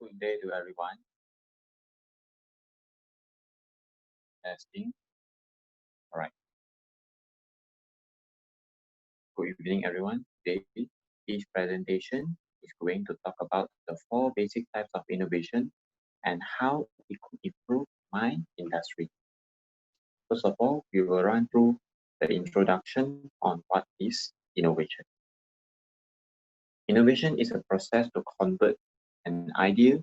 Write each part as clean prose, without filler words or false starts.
Good day to everyone. Testing. All right. Good evening, everyone. Today, this presentation is going to talk about the 4 basic types of innovation and how it could improve my industry. First of all, we will run through the introduction on what is innovation. Innovation is a process to convert an idea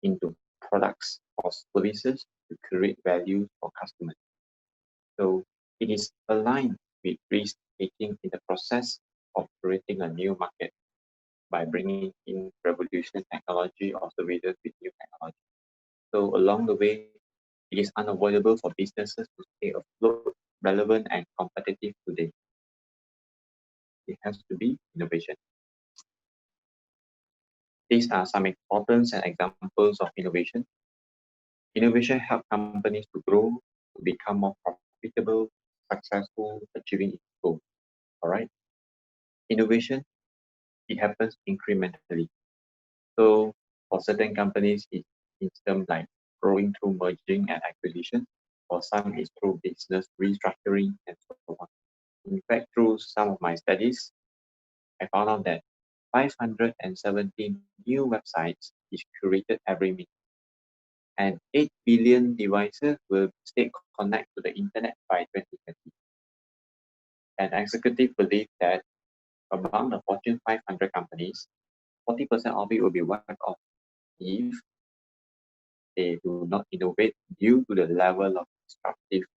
into products or services to create value for customers. So it is aligned with risk taking in the process of creating a new market by bringing in revolution technology or services with new technology. So along the way, it is unavoidable for businesses to stay afloat, relevant, and competitive today. It has to be innovation. These are some importance and examples of innovation. Innovation helps companies to grow, to become more profitable, successful, achieving its goal. All right. Innovation, it happens incrementally. So for certain companies, it's termed like growing through merging and acquisition. For some, it's through business restructuring and so on. In fact, through some of my studies, I found out that 517 new websites is created every minute, and 8 billion devices will stay connected to the internet by 2030. And executives believe that among the Fortune 500 companies, 40% of it will be wiped off if they do not innovate due to the level of disruptive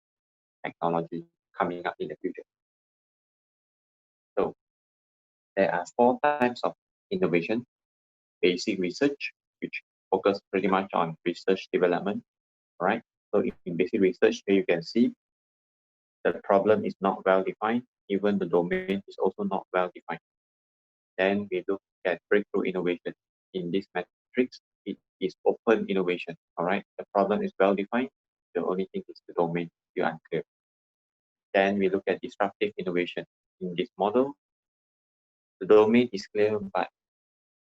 technology coming up in the future. So there are 4 types of innovation. Basic research, which focus pretty much on research development, right? So in basic research, here you can see the problem is not well defined, even the domain is also not well defined. Then we look at breakthrough innovation. In this matrix, it is open innovation, all right? The problem is well defined, the only thing is the domain is unclear. Then we look at disruptive innovation. In this model, the domain is clear, but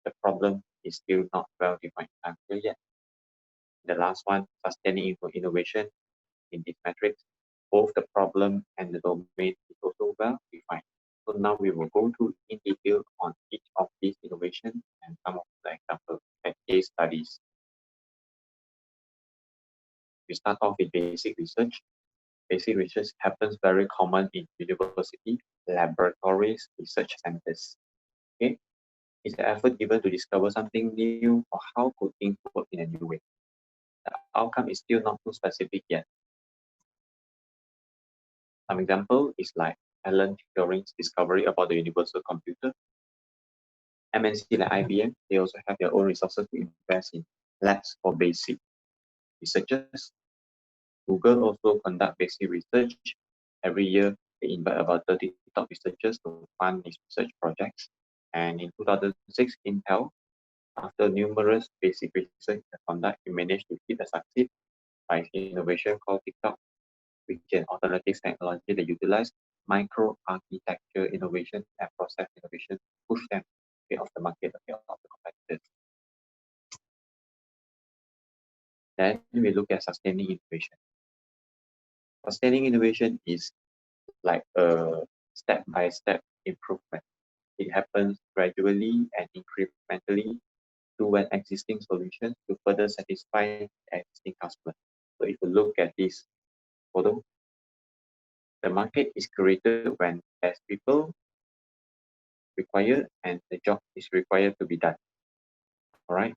the problem is still not well defined, unclear yet. The last one, sustaining innovation. In this matrix, both the problem and the domain is also well defined. So now we will go through in detail on each of these innovations and some of the examples and case studies. We start off with basic research. Basic research happens very common in university, laboratories, research centers. Okay, it's the effort given to discover something new or how could things work in a new way. The outcome is still not too specific yet. Some example is like Alan Turing's discovery about the universal computer. MNC like IBM, they also have their own resources to invest in labs for basic researchers. Google also conduct basic research. Every year, they invite about 30 top researchers to fund these research projects. And in 2006, Intel, after numerous basic research conduct, we managed to hit a succeed by innovation called TikTok, which is an alternative technology that utilize microarchitecture innovation and process innovation to push them out of the market of the competitors. Then we look at sustaining innovation. Sustaining innovation is like a step-by-step improvement. It happens gradually and incrementally to an existing solution to further satisfy the existing customer. So if you look at this photo, the market is created when there's people required and the job is required to be done. All right.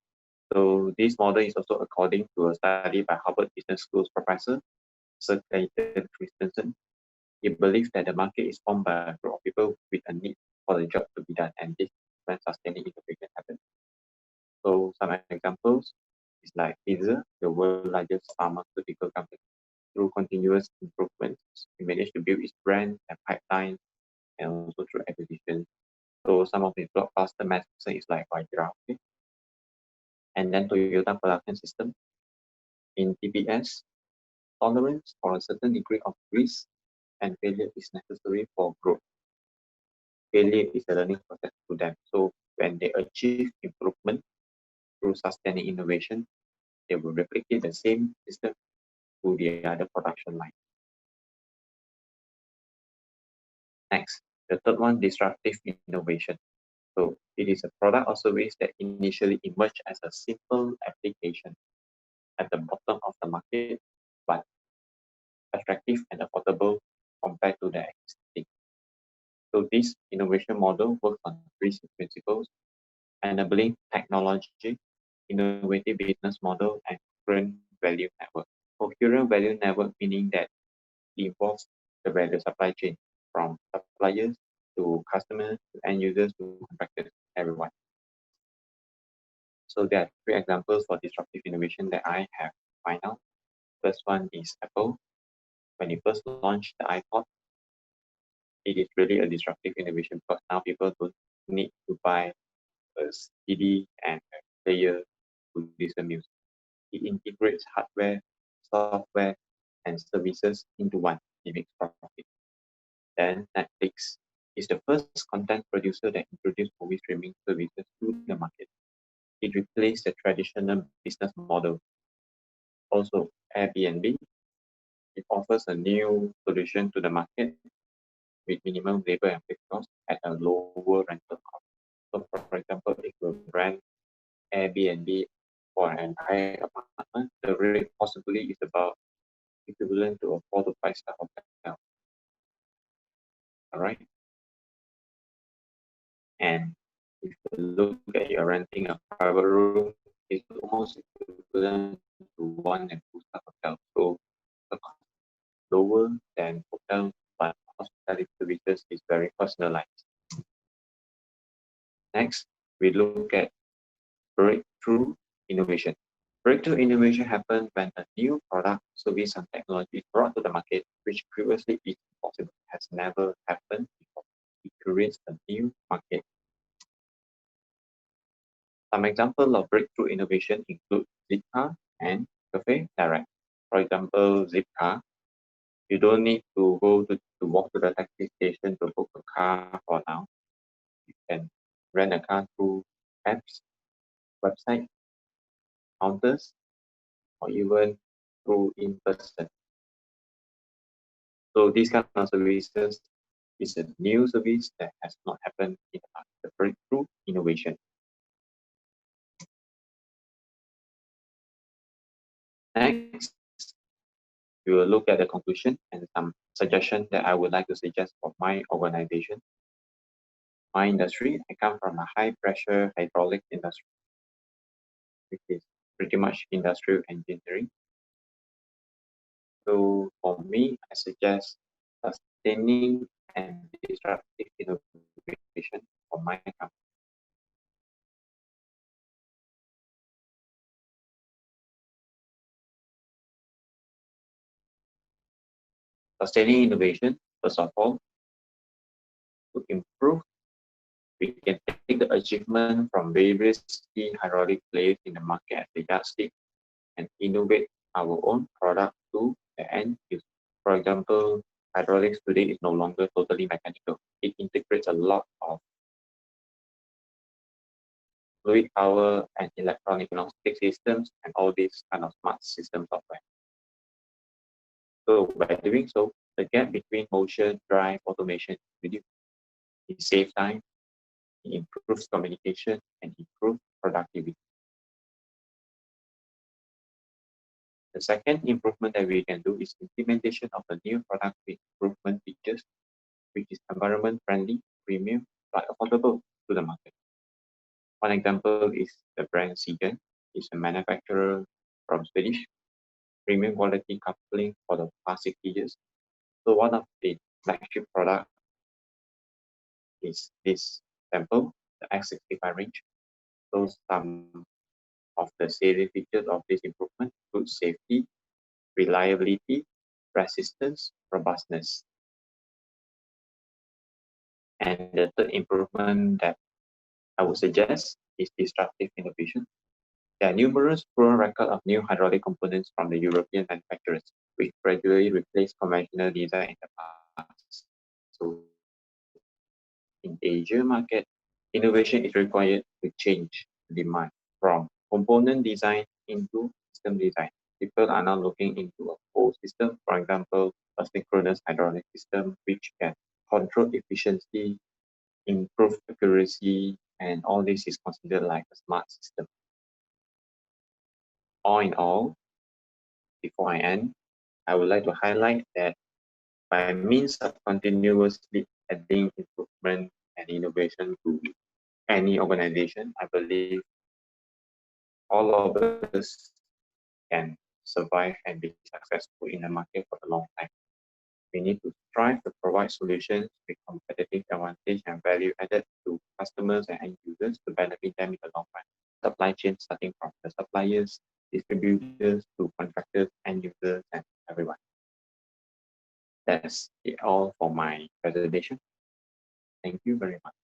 So this model is also according to a study by Harvard Business School's professor, Sir Clayton Christensen. He believes that the market is formed by a group of people with a need for the job to be done, and this is when sustaining innovation happens. So some examples is like Pfizer, the world's largest pharmaceutical company. Through continuous improvements, it managed to build its brand and pipeline, and also through acquisition. So some of the blockbuster medicine is like Vajra, okay? And then Toyota Production System. In TPS, tolerance for a certain degree of risk and failure is necessary for growth. Failure is a learning process to them. So when they achieve improvement, through sustaining innovation, they will replicate the same system to the other production line. Next, the third one, disruptive innovation. So it is a product or service that initially emerged as a simple application at the bottom of the market, but attractive and affordable compared to the existing. So this innovation model works on three principles: enabling technology, innovative business model, and coherent value network. Coherent value network meaning that it involves the value supply chain from suppliers to customers to end users to contractors, everyone. So there are three examples for disruptive innovation that I have find out. First one is Apple. When it first launched the iPod, it is really a disruptive innovation because now people don't need to buy a CD and a player to listen music. It integrates hardware, software, and services into one. It makes profit. Then Netflix is the first content producer that introduced movie streaming services to the market. It replaced the traditional business model. Also, Airbnb, it offers a new solution to the market with minimum labor and fixed costs at a lower rental cost. So, for example, if you rent Airbnb for an entire apartment, the rate possibly is about equivalent to a 4 to 5 star hotel. All right. And if you look at your renting a private room, it's almost equivalent to 1 and 2 star hotel. So the cost lower than hotel, but hospitality services is very personalized. Next, we look at breakthrough innovation. Breakthrough innovation happens when a new product, service, and technology is brought to the market, which previously is impossible, has never happened before. It creates a new market. Some examples of breakthrough innovation include Zipcar and Cafe Direct. For example, Zipcar, you don't need to go to walk to the taxi station to book a car for now. You can rent a car through apps, website, counters, or even through in person. So these kind of services is a new service that has not happened in the past. The breakthrough innovation. Next, we will look at the conclusion and some suggestions that I would like to suggest for my organization. My industry, I come from a high pressure hydraulic industry, which is pretty much industrial engineering. So for me, I suggest sustaining and disruptive innovation for my company. Sustaining innovation, first of all, to improve, we can take the achievement from various key hydraulic players in the market as a yardstick and innovate our own product to the end user. For example, hydraulics today is no longer totally mechanical. It integrates a lot of fluid power and electronic diagnostic systems and all these kind of smart system software. So by doing so, the gap between motion, drive, automation is reduced. It saves time, it improves communication, and improves productivity. The second improvement that we can do is implementation of a new product with improvement features, which is environment friendly, premium, but affordable to the market. One example is the brand Siegen. It's a manufacturer from Swedish, premium quality coupling for the past 60 years. So one of the flagship product is this sample, the X65 range. So some of the salient features of this improvement include safety, reliability, resistance, robustness. And the third improvement that I would suggest is disruptive innovation. There are numerous proven records of new hydraulic components from the European manufacturers, which gradually replace conventional design in the past. So in Asia market, innovation is required to change demand from component design into system design. People are now looking into a whole system, for example, a synchronous hydraulic system, which can control efficiency, improve accuracy, and all this is considered like a smart system. All in all, before I end, I would like to highlight that by means of continuously adding improvement and innovation to any organization, I believe all of us can survive and be successful in the market for a long time. We need to strive to provide solutions with competitive advantage and value added to customers and end users to benefit them in the long run. Supply chain starting from the suppliers, distributors to contractors, end users, and everyone. That's it all for my presentation. Thank you very much.